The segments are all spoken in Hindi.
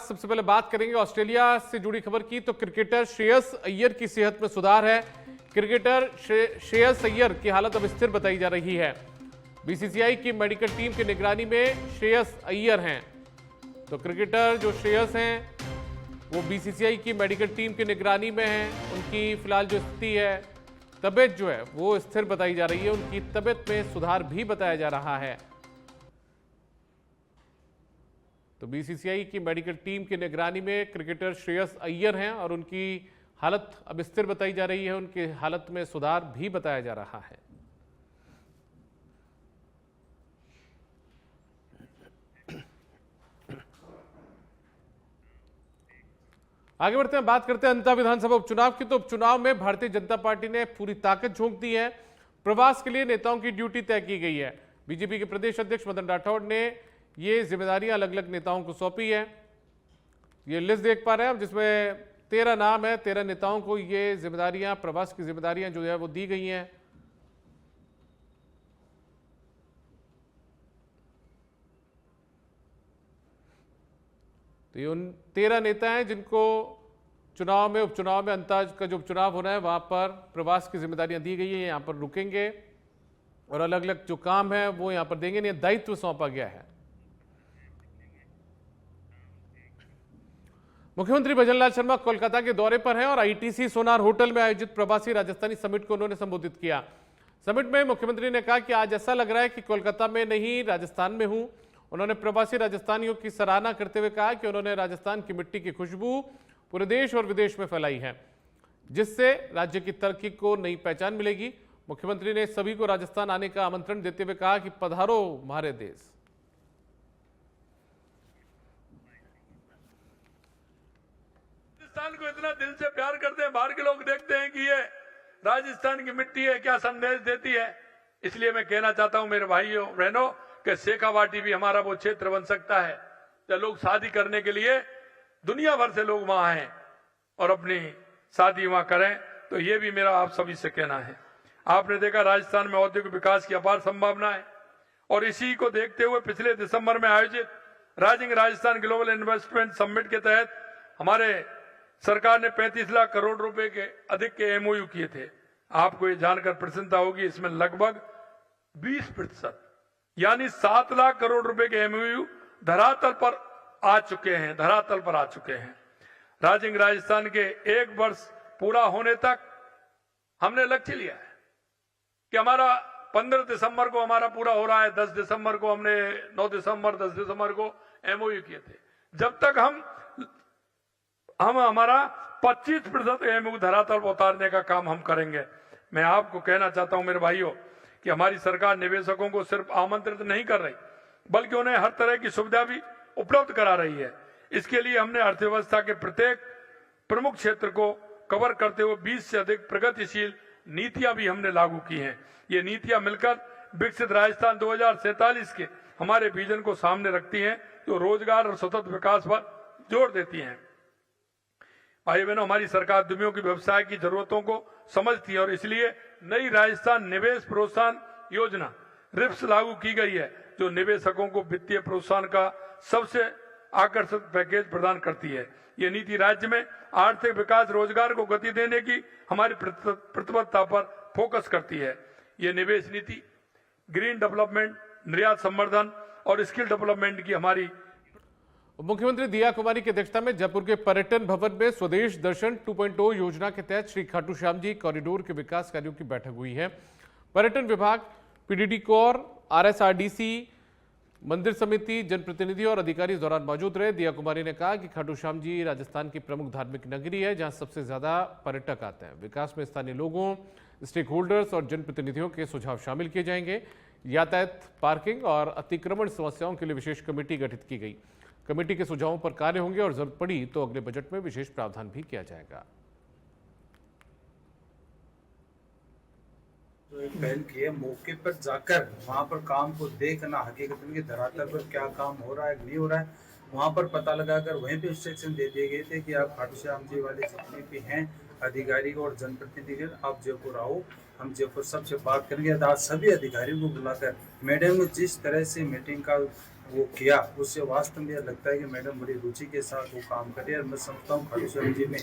सबसे पहले बात करेंगे ऑस्ट्रेलिया से जुड़ी खबर की। तो क्रिकेटर श्रेयस अय्यर की सेहत में सुधार है। क्रिकेटर श्रेयस अय्यर की हालत अब स्थिर बताई जा रही है। बीसीसीआई की मेडिकल टीम की निगरानी में श्रेयस अय्यर हैं। तो क्रिकेटर जो श्रेयस हैं वो बीसीसीआई की मेडिकल टीम की निगरानी में हैं। उनकी फिलहाल जो स्थिति है, तबीयत जो है वो स्थिर बताई जा रही है। उनकी तबीयत में सुधार भी बताया जा रहा है। तो बीसीसीआई की मेडिकल टीम की निगरानी में क्रिकेटर श्रेयस अय्यर हैं और उनकी हालत अब स्थिर बताई जा रही है। उनकी हालत में सुधार भी बताया जा रहा है। आगे बढ़ते हैं, बात करते हैं अंता विधानसभा उपचुनाव की। तो उपचुनाव में भारतीय जनता पार्टी ने पूरी ताकत झोंक दी है। प्रवास के लिए नेताओं की ड्यूटी तय की गई है। बीजेपी के प्रदेश अध्यक्ष मदन राठौड़ ने ये जिम्मेदारियां अलग अलग नेताओं को सौंपी है। ये लिस्ट देख पा रहे हैं हम, जिसमें 13 नाम है। 13 नेताओं को ये जिम्मेदारियां, प्रवास की जिम्मेदारियां जो है वो दी गई हैं। तो ये उन 13 नेता हैं जिनको चुनाव में, उपचुनाव में, अंताज का जो उपचुनाव हो रहा है वहां पर प्रवास की जिम्मेदारियां दी गई है। यहां पर रुकेंगे और अलग अलग जो काम है वो यहां पर देंगे। इन्हें दायित्व सौंपा गया है। मुख्यमंत्री भजनलाल शर्मा कोलकाता के दौरे पर हैं और आईटीसी सोनार होटल में आयोजित प्रवासी राजस्थानी समिट को उन्होंने संबोधित किया। समिट में मुख्यमंत्री ने कहा कि आज ऐसा लग रहा है कि कोलकाता में नहीं, राजस्थान में हूं। उन्होंने प्रवासी राजस्थानियों की सराहना करते हुए कहा कि उन्होंने राजस्थान की मिट्टी की खुशबू पूरे देश और विदेश में फैलाई है, जिससे राज्य की तरक्की को नई पहचान मिलेगी। मुख्यमंत्री ने सभी को राजस्थान आने का आमंत्रण देते हुए कहा कि पधारो हमारे देश। राजस्थान को इतना दिल से प्यार करते हैं, बाहर के लोग देखते हैं कि ये राजस्थान की मिट्टी है, क्या संदेश देती है। इसलिए मैं कहना चाहता हूं मेरे भाइयों बहनों कि शेखावाटी भी हमारा वो क्षेत्र बन सकता है जब लोग शादी करने के लिए दुनिया भर से लोग वहां हैं और अपनी शादी वहां करें। तो ये भी मेरा आप सभी से कहना है। आपने देखा राजस्थान में औद्योगिक विकास की अपार संभावना है और इसी को देखते हुए पिछले दिसंबर में आयोजित rising Rajasthan global investment summit के तहत हमारे सरकार ने 35 लाख करोड़ रुपए के अधिक के एमओयू किए थे। आपको ये जानकर प्रसन्नता होगी, इसमें लगभग 20% यानी 7 लाख करोड़ रुपए के एमओयू धरातल पर आ चुके हैं। राइजिंग राजस्थान के 1 वर्ष पूरा होने तक हमने लक्ष्य लिया है कि हमारा 15 दिसंबर को हमारा पूरा हो रहा है। 10 दिसंबर को हमने 9 दिसंबर 10 दिसंबर को एमओयू किए थे। जब तक हम हमारा 25% एमओयू धरातल पर उतारने का काम हम करेंगे। मैं आपको कहना चाहता हूं मेरे भाइयों कि हमारी सरकार निवेशकों को सिर्फ आमंत्रित नहीं कर रही बल्कि उन्हें हर तरह की सुविधा भी उपलब्ध करा रही है। इसके लिए हमने अर्थव्यवस्था के प्रत्येक प्रमुख क्षेत्र को कवर करते हुए 20 से अधिक प्रगतिशील नीतियां भी हमने लागू की हैं। ये नीतियां मिलकर विकसित राजस्थान 2047 के हमारे विजन को सामने रखती हैं, जो रोजगार और सतत विकास पर जोर देती हैं। भाई बहनों, हमारी सरकार उद्यमियों की व्यवसाय की जरूरतों को समझती है और इसलिए नई राजस्थान निवेश प्रोत्साहन योजना रिप्स लागू की गई है, जो निवेशकों को वित्तीय प्रोत्साहन का सबसे आकर्षक पैकेज प्रदान करती है। ये नीति राज्य में आर्थिक विकास, रोजगार को गति देने की हमारी प्रतिबद्धता पर फोकस करती है। ये निवेश नीति ग्रीन डेवलपमेंट, निर्यात संवर्धन और स्किल डेवलपमेंट की हमारी। मुख्यमंत्री दिया कुमारी की अध्यक्षता में जयपुर के पर्यटन भवन में स्वदेश दर्शन 2.0 योजना के तहत श्री खाटू श्याम जी कॉरिडोर के विकास कार्यों की बैठक हुई है। पर्यटन विभाग, पीडीडी कोर, आरएसआरडीसी, मंदिर समिति, जनप्रतिनिधि और अधिकारी इस दौरान मौजूद रहे। दिया कुमारी ने कहा कि खाटू श्याम जी राजस्थान की प्रमुख धार्मिक नगरी है, जहां सबसे ज्यादा पर्यटक आते हैं। विकास में स्थानीय लोगों, स्टेक होल्डर्स और जनप्रतिनिधियों के सुझाव शामिल किए जाएंगे। यातायात, पार्किंग और अतिक्रमण समस्याओं के लिए विशेष कमेटी गठित की गई। कमेटी के सुझावों पर कार्य होंगे और जरूरत पड़ी तो अगले बजट में विशेष प्रावधान भी किया जाएगा। जो एक पहल की है, मौके पर जाकर वहाँ पर काम को देखना, हकीकत में धरातल पर क्या काम हो रहा है नहीं हो रहा है, वहाँ पर पता लगाकर वहीं पे इंस्ट्रक्शन दे दिए गए थे कि आप खाटू श्याम जी वाले जितने भी हैं अधिकारी और जनप्रतिनिधि, आप जयपुर आओ, हम जयपुर सबसे बात करेंगे। आज सभी अधिकारियों को बुलाकर मैडम ने जिस तरह से मीटिंग का वो किया, उससे वास्तव में लगता है कि मैडम बड़ी रुचि के साथ वो काम कर रही है। और मैं समझता हूँ खाटू श्याम जी में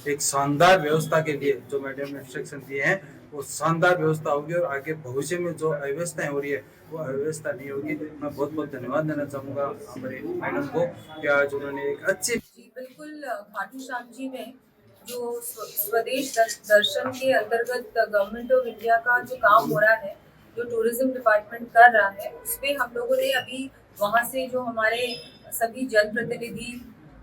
एक शानदार व्यवस्था के लिए जो मैडम ने इंस्ट्रक्शन दिए हैं वो शानदार व्यवस्था होगी, और आगे भविष्य में जो अव्यवस्थाएं हो रही है वो अव्यवस्था नहीं होगी। मैं बहुत बहुत धन्यवाद देना चाहूँगा हमारे मैडम को कि आज उन्होंने एक अच्छी जी बिल्कुल। खाटू श्याम जी में जो स्वदेश दर्शन के अंतर्गत गवर्नमेंट ऑफ इंडिया का जो काम हो रहा है, जो टूरिज्म डिपार्टमेंट कर रहा है, उस पर हम लोगों ने अभी वहाँ से जो हमारे सभी जनप्रतिनिधि,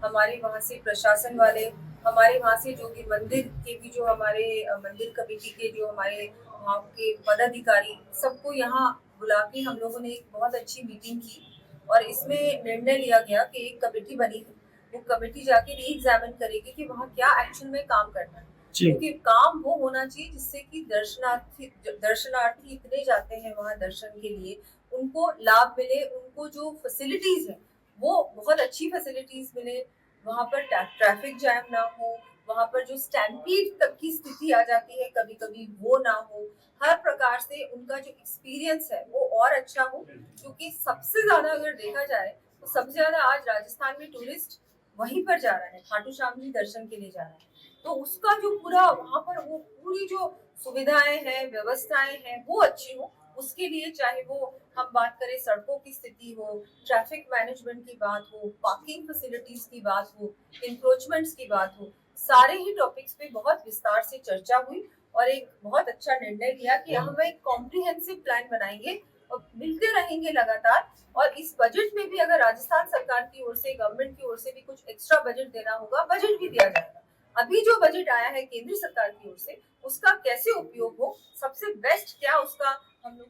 हमारे वहाँ से प्रशासन वाले, हमारे वहाँ से जो भी मंदिर के भी जो हमारे मंदिर कमेटी के जो हमारे वहाँ के पदाधिकारी, सबको यहाँ बुला के हम लोगों ने एक बहुत अच्छी मीटिंग की और इसमें निर्णय लिया गया कि एक कमेटी बनी है। वो कमेटी जाके री एग्जामिन करेगी कि वहाँ क्या एक्शन में काम करना है, क्योंकि काम वो होना चाहिए जिससे कि दर्शनार्थी इतने जाते हैं वहाँ दर्शन के लिए, उनको लाभ मिले, उनको जो फैसिलिटीज है वो बहुत अच्छी फैसिलिटीज मिले, वहाँ पर ट्रैफिक जैम ना हो, वहाँ पर जो स्टैम्पीड तक की स्थिति आ जाती है कभी कभी वो ना हो, हर प्रकार से उनका जो एक्सपीरियंस है वो और अच्छा हो। क्योंकि सबसे ज्यादा अगर देखा जाए तो सबसे ज्यादा आज राजस्थान में टूरिस्ट वहीं पर जा रहा है, खाटू श्याम जी दर्शन के लिए जा रहा है, तो उसका जो पूरा वहाँ पर वो पूरी जो सुविधाएं हैं, व्यवस्थाएं हैं वो अच्छी हो। उसके लिए चाहे वो हम बात करें सड़कों की स्थिति हो, ट्रैफिक मैनेजमेंट की बात हो, पार्किंग फैसिलिटीज की बात हो, इंक्रोचमेंट्स की बात हो, सारे ही टॉपिक्स पे बहुत विस्तार से चर्चा हुई और एक बहुत अच्छा निर्णय लिया कि हम एक कॉम्प्रिहेंसिव प्लान बनाएंगे और मिलते रहेंगे लगातार। और इस बजट में भी अगर राजस्थान सरकार की ओर से, गवर्नमेंट की ओर से भी कुछ एक्स्ट्रा बजट देना होगा, बजट भी दिया जाएगा। अभी जो बजट आया है केंद्र सरकार की ओर से, उसका कैसे उपयोग हो, सबसे बेस्ट क्या उसका हम लोग।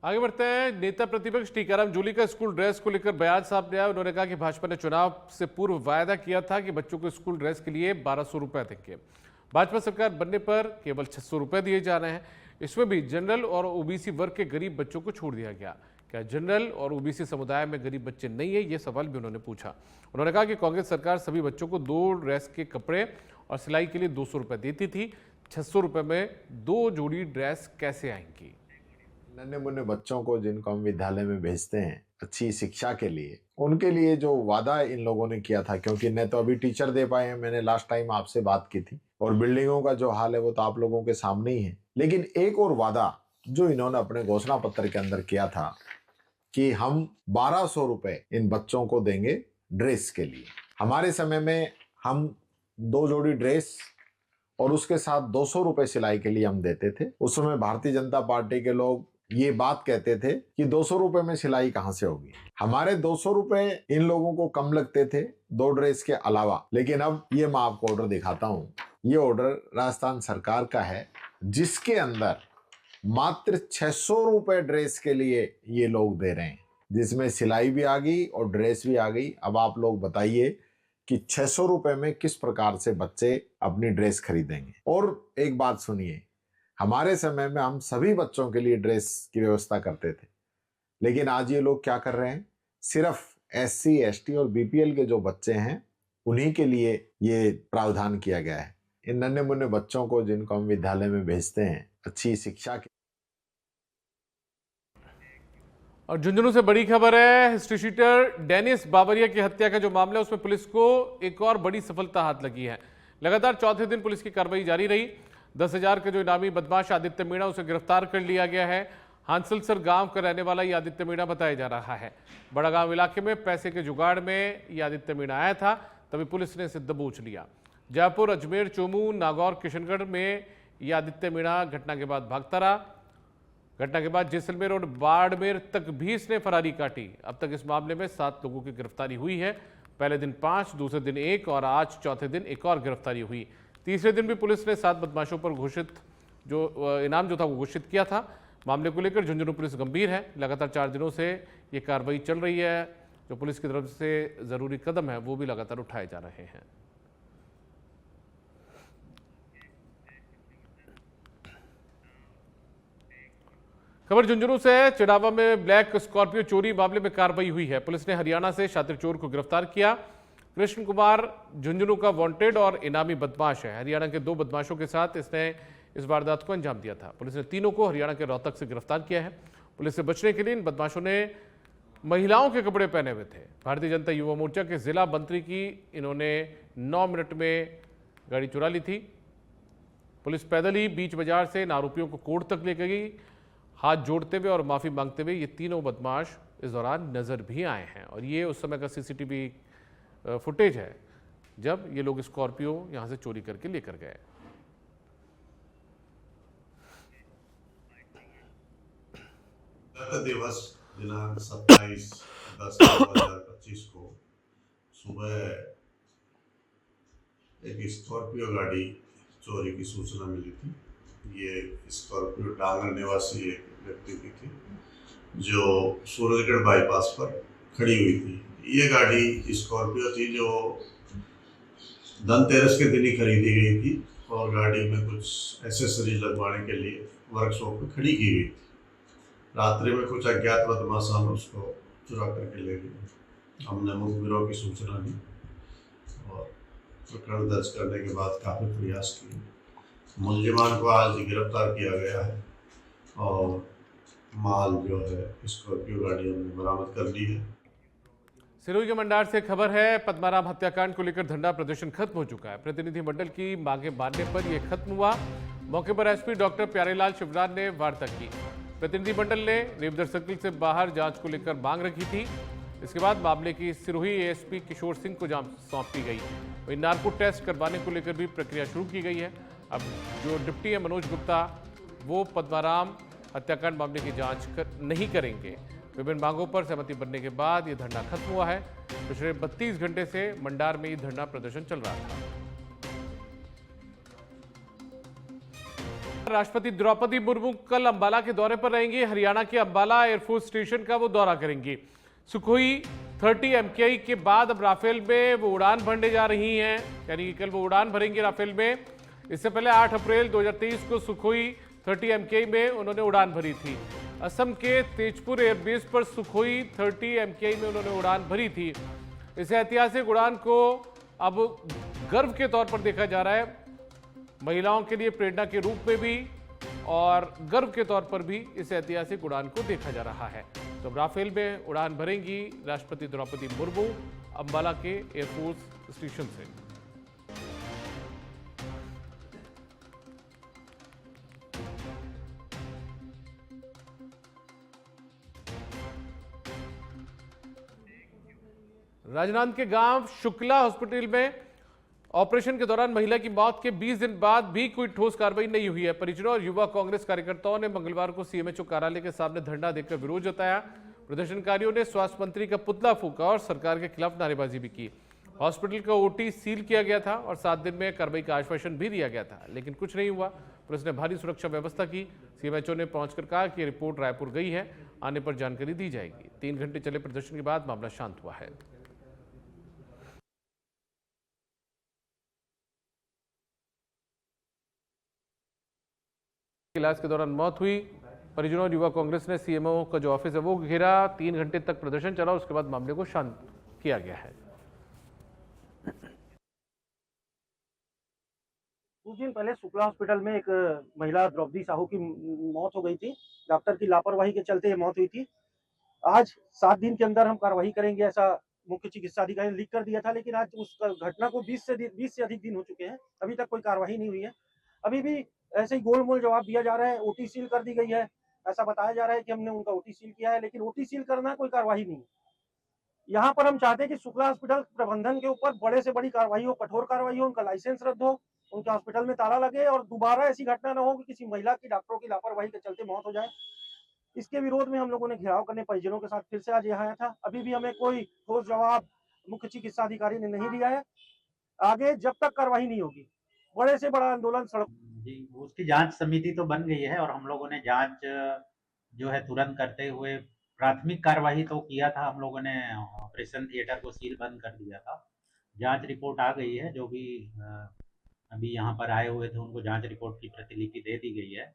आगे बढ़ते हैं। नेता प्रतिपक्ष टीकाराम जूली का स्कूल ड्रेस को लेकर बयान सामने आया। उन्होंने कहा कि भाजपा ने चुनाव से पूर्व वायदा किया था कि बच्चों को स्कूल ड्रेस के लिए 1200 रुपए देंगे। भाजपा सरकार बनने पर केवल 600 रुपए दिए जा रहे हैं। इसमें भी जनरल और ओबीसी वर्ग के गरीब बच्चों को छोड़ दिया गया। क्या जनरल और ओबीसी समुदाय में गरीब बच्चे नहीं है, ये सवाल भी उन्होंने पूछा। उन्होंने कहा कि कांग्रेस सरकार सभी बच्चों को 2 ड्रेस के कपड़े और सिलाई के लिए 200 रुपए देती थी। 600 रुपए में 2 जोड़ी ड्रेस कैसे आएंगी? नन्हे मुन्ने बच्चों को जिनको हम विद्यालय में भेजते हैं अच्छी शिक्षा के लिए, उनके लिए जो वादा इन लोगों ने किया था, क्योंकि न तो अभी टीचर दे पाए हैं, मैंने लास्ट टाइम आपसे बात की थी, और बिल्डिंगों का जो हाल है वो तो आप लोगों के सामने ही है। लेकिन एक और वादा जो इन्होंने अपने घोषणा पत्र के अंदर किया था कि हम 1200 रुपए इन बच्चों को देंगे ड्रेस के लिए। हमारे समय में हम 2 जोड़ी ड्रेस और उसके साथ 200 रुपए सिलाई के लिए हम देते थे। उस समय भारतीय जनता पार्टी के लोग ये बात कहते थे कि 200 रुपए में सिलाई कहां से होगी। हमारे 200 रुपए इन लोगों को कम लगते थे 2 ड्रेस के अलावा। लेकिन अब ये मैं आपको ऑर्डर दिखाता हूं। ये ऑर्डर राजस्थान सरकार का है, जिसके अंदर मात्र 600 रुपए ड्रेस के लिए ये लोग दे रहे हैं, जिसमें सिलाई भी आ गई और ड्रेस भी आ गई। अब आप लोग बताइए कि 600 रुपए में किस प्रकार से बच्चे अपनी ड्रेस खरीदेंगे। और एक बात सुनिए, हमारे समय में हम सभी बच्चों के लिए ड्रेस की व्यवस्था करते थे, लेकिन आज ये लोग क्या कर रहे हैं, सिर्फ SC, ST और BPL के जो बच्चे हैं उन्हीं के लिए ये प्रावधान किया गया है। इन नन्हे मुन्ने बच्चों को जिनको हम विद्यालय में भेजते हैं अच्छी शिक्षा के। और झुंझुनू से बड़ी खबर है। हिस्ट्री शीटर डेनिस बाबरिया की हत्या का जो मामला है उसमें पुलिस को एक और बड़ी सफलता हाथ लगी है। लगातार चौथे दिन पुलिस की कार्रवाई जारी रही। 10,000 का जो इनामी बदमाश आदित्य मीणा, उसे गिरफ्तार कर लिया गया है। हांसलसर गांव का रहने वाला ये आदित्य मीणा बताया जा रहा है। बड़ा गांव इलाके में पैसे के जुगाड़ में ये आदित्य मीणा आया था, तभी पुलिस ने इसे दबोच लिया। जयपुर, अजमेर, चोमू, नागौर, किशनगढ़ में ये आदित्य मीणा घटना के बाद भागता रहा। घटना के बाद जैसलमेर और बाड़मेर तक भी इसने फरारी काटी। अब तक इस मामले में 7 लोगों की गिरफ्तारी हुई है। पहले दिन 5, दूसरे दिन 1 और आज चौथे दिन एक और गिरफ्तारी हुई। तीसरे दिन भी पुलिस ने 7 बदमाशों पर घोषित जो इनाम जो था वो घोषित किया था। मामले को लेकर झुंझुनू पुलिस गंभीर है। लगातार 4 दिनों से ये कार्रवाई चल रही है। जो पुलिस की तरफ से जरूरी कदम है वो भी लगातार उठाए जा रहे हैं। खबर झुंझुनू से है। चिड़ावा में ब्लैक स्कॉर्पियो चोरी मामले में कार्रवाई हुई है। पुलिस ने हरियाणा से शातिर चोर को गिरफ्तार किया। कृष्ण कुमार झुंझुनू का वांटेड और इनामी बदमाश है। हरियाणा के 2 बदमाशों के साथ इसने इस वारदात को अंजाम दिया था। पुलिस ने तीनों को हरियाणा के रोहतक से गिरफ्तार किया है। पुलिस से बचने के लिए इन बदमाशों ने महिलाओं के कपड़े पहने हुए थे। भारतीय जनता युवा मोर्चा के जिला मंत्री की इन्होंने 9 मिनट में गाड़ी चुरा ली थी। पुलिस पैदल ही बीच बाजार से इन आरोपियों को कोर्ट तक ले गई। हाथ जोड़ते हुए और माफी मांगते हुए ये तीनों बदमाश इस दौरान नजर भी आए हैं और ये उस समय का सीसीटीवी फुटेज है जब ये लोग स्कॉर्पियो यहां से चोरी करके लेकर गए। गत दिवस दिनांक 27/10/2025 को सुबह एक स्कॉर्पियो गाड़ी चोरी की सूचना मिली थी। ये स्कॉर्पियो डांगल निवासी एक व्यक्ति की थी जो सूरजगढ़ बाईपास पर खड़ी हुई थी। ये गाड़ी स्कॉर्पियो थी जो धनतेरस के दिन ही खरीदी गई थी और गाड़ी में कुछ एसेसरीज लगवाने के लिए वर्कशॉप में खड़ी की गई थी। रात्रि में कुछ अज्ञात बदमाश उसको चुरा करके ले गए। हमने मुखबिरों की सूचना दी और प्रकरण दर्ज करने के बाद काफ़ी प्रयास किए। मुलजिमान को आज गिरफ्तार किया गया है और माल जो है स्कॉर्पियो गाड़ी हमने बरामद कर ली है। सिरोही के मंडार से खबर है, पद्माराम हत्याकांड को लेकर धरना प्रदर्शन खत्म हो चुका है। प्रतिनिधिमंडल की मांगे मानने पर यह खत्म हुआ। मौके पर एसपी डॉक्टर प्यारेलाल शिवराज ने वार्ता की। प्रतिनिधिमंडल ने रेवदर सर्किल से बाहर जांच को लेकर मांग रखी थी। इसके बाद मामले की सिरोही एएसपी किशोर सिंह को जांच सौंपी गई। वहीं नार्को टेस्ट करवाने को लेकर भी प्रक्रिया शुरू की गई है। अब जो डिप्टी है मनोज गुप्ता, वो पद्माराम हत्याकांड मामले की जांच नहीं करेंगे। विभिन्न मांगों पर सहमति बनने के बाद ये धरना खत्म हुआ है। पिछले 32 घंटे से मंडार में ये धरना प्रदर्शन चल रहा था। राष्ट्रपति द्रौपदी मुर्मू कल अंबाला के दौरे पर रहेंगी। हरियाणा के अंबाला एयरफोर्स स्टेशन का वो दौरा करेंगी। सुखोई 30 MKI के बाद अब राफेल में वो उड़ान भरने जा रही हैं, यानी कि कल वो उड़ान भरेंगी राफेल में। इससे पहले 8 अप्रैल 2023 को सुखोई 30 MKI में उन्होंने उड़ान भरी थी। असम के तेजपुर एयरबेस पर सुखोई 30 MKI में उन्होंने उड़ान भरी थी। इस ऐतिहासिक उड़ान को अब गर्व के तौर पर देखा जा रहा है, महिलाओं के लिए प्रेरणा के रूप में भी और गर्व के तौर पर भी इस ऐतिहासिक उड़ान को देखा जा रहा है। तो राफेल में उड़ान भरेंगी राष्ट्रपति द्रौपदी मुर्मू अंबाला के एयरफोर्स स्टेशन से। राजनांद के गांव शुक्ला हॉस्पिटल में ऑपरेशन के दौरान महिला की मौत के 20 दिन बाद भी कोई ठोस कार्रवाई नहीं हुई है। परिजनों और युवा कांग्रेस कार्यकर्ताओं ने मंगलवार को सीएमएचओ कार्यालय के सामने धरना देकर विरोध जताया। प्रदर्शनकारियों ने स्वास्थ्य मंत्री का पुतला फूंका और सरकार के खिलाफ नारेबाजी भी की। हॉस्पिटल का ओटी सील किया गया था और 7 दिन में कार्रवाई का आश्वासन भी दिया गया था, लेकिन कुछ नहीं हुआ। पुलिस ने भारी सुरक्षा व्यवस्था की। सीएमएचओ ने पहुंचकर कहा कि रिपोर्ट रायपुर गई है, आने पर जानकारी दी जाएगी। 3 घंटे चले प्रदर्शन के बाद मामला शांत हुआ है। इलाज के दौरान मौत हुई। परिजनों और युवा कांग्रेस ने सीएमओ का जो ऑफिस है वो घेरा। 3 घंटे तक प्रदर्शन चला, उसके बाद मामले को शांत किया गया है। कुछ दिन पहले शुक्ला हॉस्पिटल में एक महिला द्रौपदी साहू की मौत हो गई थी। डॉक्टर की लापरवाही के चलते ये मौत हुई थी। आज 7 दिन के अंदर हम कार्रवाई करेंगे ऐसा मुख्य चिकित्सा अधिकारी ने लिख कर दिया था, लेकिन आज उस घटना को 20 से अधिक दिन हो चुके हैं, अभी तक कोई कार्रवाई नहीं हुई है। अभी भी ऐसे ही गोलमोल जवाब दिया जा रहा है। ओटी सील कर दी गई है, ऐसा बताया जा रहा है कि हमने उनका ओटी सील किया है, लेकिन ओटी सील करना कोई कार्रवाई नहीं है। यहाँ पर हम चाहते हैं कि शुक्ला हॉस्पिटल प्रबंधन के ऊपर बड़े से बड़ी कार्रवाई हो, कठोर कार्रवाई हो, उनका लाइसेंस रद्द हो, उनके हॉस्पिटल में ताला लगे और दोबारा ऐसी घटना न हो कि किसी महिला की डॉक्टरों की लापरवाही के चलते मौत हो जाए। इसके विरोध में हम लोगों ने घेराव करने परिजनों के साथ फिर से आज यहाँ आया था। अभी भी हमें कोई ठोस जवाब मुख्य चिकित्सा अधिकारी ने नहीं दिया है। आगे जब तक कार्रवाई नहीं होगी, बड़े से बड़ा आंदोलन सड़क जी, उसकी जांच समिति तो बन गई है और हम लोगों ने जांच जो है तुरंत करते हुए प्राथमिक कार्यवाही तो किया था। हम लोगों ने ऑपरेशन थिएटर को सील बंद कर दिया था। जांच रिपोर्ट आ गई है। जो भी अभी यहाँ पर आए हुए थे उनको जांच रिपोर्ट की प्रतिलिपि दे दी गई है।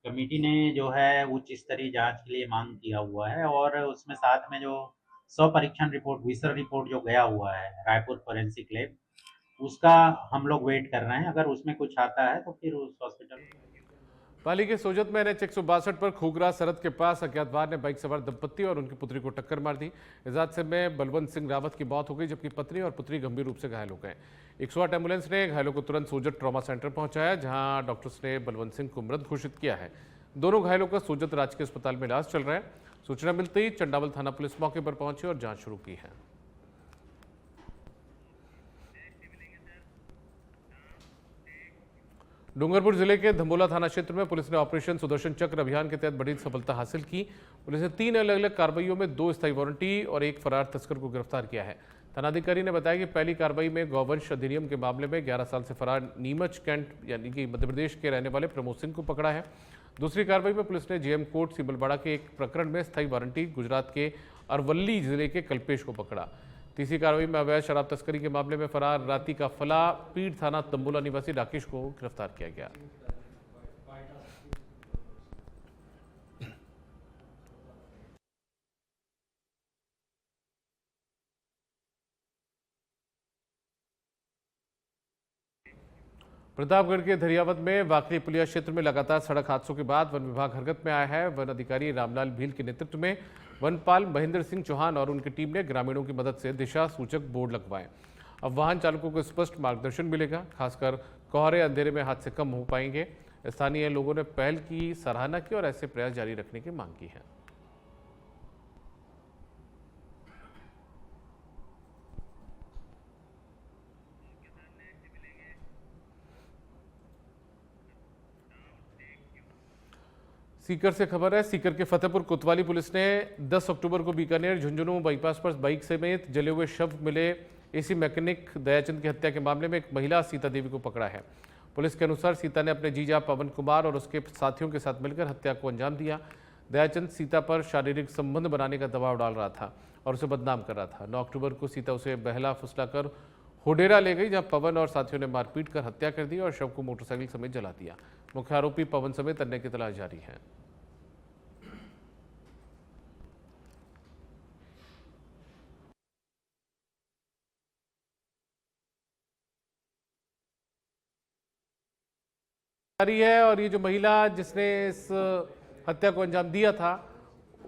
कमेटी ने जो है उच्च स्तरीय जांच के लिए मांग किया हुआ है और उसमें साथ में जो स्वपरीक्षण रिपोर्ट विसर रिपोर्ट जो गया हुआ है रायपुर फोरेंसिक लैब, उसका हम लोग वेट कर रहे हैं। अगर उसमें कुछ आता है तो फिर उस हॉस्पिटल पाली के सोजत में NH 162 पर खूगरा सरहद के पास अज्ञात वाहन ने बाइक सवार दंपत्ति और उनकी पुत्री को टक्कर मार दी। इस हादसे में बलवंत सिंह रावत की मौत हो गई, जबकि पत्नी और पुत्री गंभीर रूप से घायल हो गए। 108 एम्बुलेंस ने घायलों को तुरंत सोजत ट्रॉमा सेंटर पहुंचाया, जहां डॉक्टर्स ने बलवंत सिंह को मृत घोषित किया है। दोनों घायलों का सोजत राजकीय अस्पताल में इलाज चल रहा है। सूचना मिलते ही चंडावल थाना पुलिस मौके पर पहुंची और जांच शुरू की है। डूंगरपुर जिले के धम्बोला थाना क्षेत्र में पुलिस ने ऑपरेशन सुदर्शन चक्र अभियान के तहत बड़ी सफलता हासिल की। पुलिस ने 3 अलग अलग कार्रवाइयों में 2 स्थायी वारंटी और 1 फरार तस्कर को गिरफ्तार किया है। थानाधिकारी ने बताया कि पहली कार्रवाई में गौवंश अधिनियम के मामले में 11 साल से फरार नीमच कैंट यानी कि मध्य प्रदेश के रहने वाले प्रमोद सिंह को पकड़ा है। दूसरी कार्रवाई में पुलिस ने जेएम कोर्ट सीमलवाड़ा के एक प्रकरण में स्थायी वारंटी गुजरात के अरवल्ली जिले के कल्पेश को पकड़ा। तीसरी कार्रवाई में अवैध शराब तस्करी के मामले में फरार राती का फला पीड़ थाना तंबोला निवासी राकेश को गिरफ्तार किया गया। प्रतापगढ़ के धरियावद में वाकली पुलिया क्षेत्र में लगातार सड़क हादसों के बाद वन विभाग हरकत में आया है। वन अधिकारी रामलाल भील के नेतृत्व में वनपाल महेंद्र सिंह चौहान और उनकी टीम ने ग्रामीणों की मदद से दिशा सूचक बोर्ड लगवाए। अब वाहन चालकों को स्पष्ट मार्गदर्शन मिलेगा, खासकर कोहरे अंधेरे में हादसे कम हो पाएंगे। स्थानीय लोगों ने पहल की सराहना की और ऐसे प्रयास जारी रखने की मांग की है। सीकर से खबर है। सीकर के फतेहपुर कोतवाली पुलिस ने 10 अक्टूबर को बीकानेर झुंझुनू बाईपास पर बाइक समेत जले हुए शव मिले एसी मैकेनिक दयाचंद की हत्या के मामले में एक महिला सीता देवी को पकड़ा है। पुलिस के अनुसार सीता ने अपने जीजा पवन कुमार और उसके साथियों के साथ मिलकर हत्या को अंजाम दिया। दयाचंद सीता पर शारीरिक संबंध बनाने का दबाव डाल रहा था और उसे बदनाम कर रहा था। 9 अक्टूबर को सीता उसे बहला फुसलाकर होडेरा ले गई, जहां पवन और साथियों ने मारपीट कर हत्या कर दी और शव को मोटरसाइकिल समेत जला दिया। मुख्य आरोपी पवन समेत अन्य की तलाश जारी है। और ये जो महिला जिसने इस हत्या को अंजाम दिया था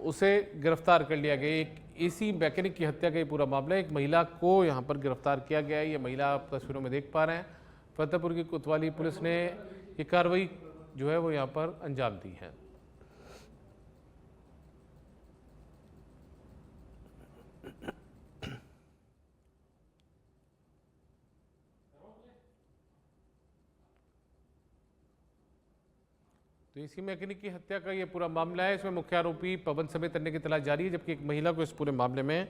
उसे गिरफ्तार कर लिया गया। एक एसी मैकेनिक की हत्या का ये पूरा मामला है। एक महिला को यहाँ पर गिरफ्तार किया गया है। ये महिला आप तस्वीरों में देख पा रहे हैं। फतेहपुर की कोतवाली पुलिस ने ये कार्रवाई जो है वो यहाँ पर अंजाम दी है। तो इसी मैकेनिक की हत्या का ये पूरा मामला है। इसमें मुख्य आरोपी पवन समेत अन्य की तलाश जारी है, जबकि एक महिला को इस पूरे मामले में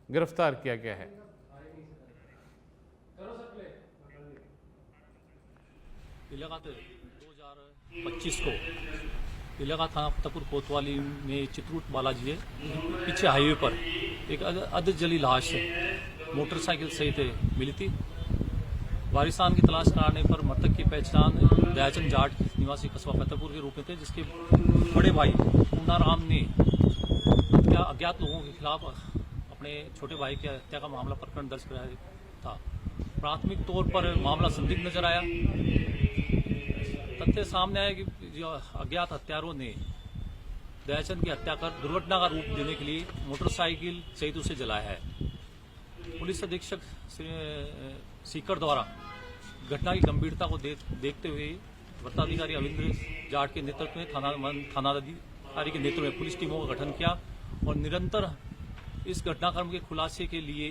गिरफ्तार किया गया है। इलाका 2025 को इलाका थाना फतेहपुर कोतवाली में चित्रकूट बालाजी है पीछे हाईवे पर एक अध जली लाश मोटरसाइकिल सहित मिली थी। वारिसान की तलाश कराने पर मृतक की पहचान दयाचंद जाट निवासी कस्बा फतेहपुर के रूप में थे, जिसके बड़े भाई पूर्णाराम ने अज्ञात लोगों के खिलाफ अपने छोटे भाई की हत्या का मामला प्रकरण दर्ज कराया था। प्राथमिक तौर पर मामला संदिग्ध नजर आया। तथ्य सामने आया कि जो अज्ञात हत्यारों ने दयाचंद की हत्या कर दुर्घटना का रूप देने के लिए मोटरसाइकिल सहित उसे जलाया है। पुलिस अधीक्षक सीकर द्वारा घटना की गंभीरता को देखते हुए वरिष्ठाधिकारी अविंद्र जाट के नेतृत्व में थानाधिकारी के नेतृत्व में पुलिस टीमों का गठन किया और निरंतर इस घटनाक्रम के खुलासे के लिए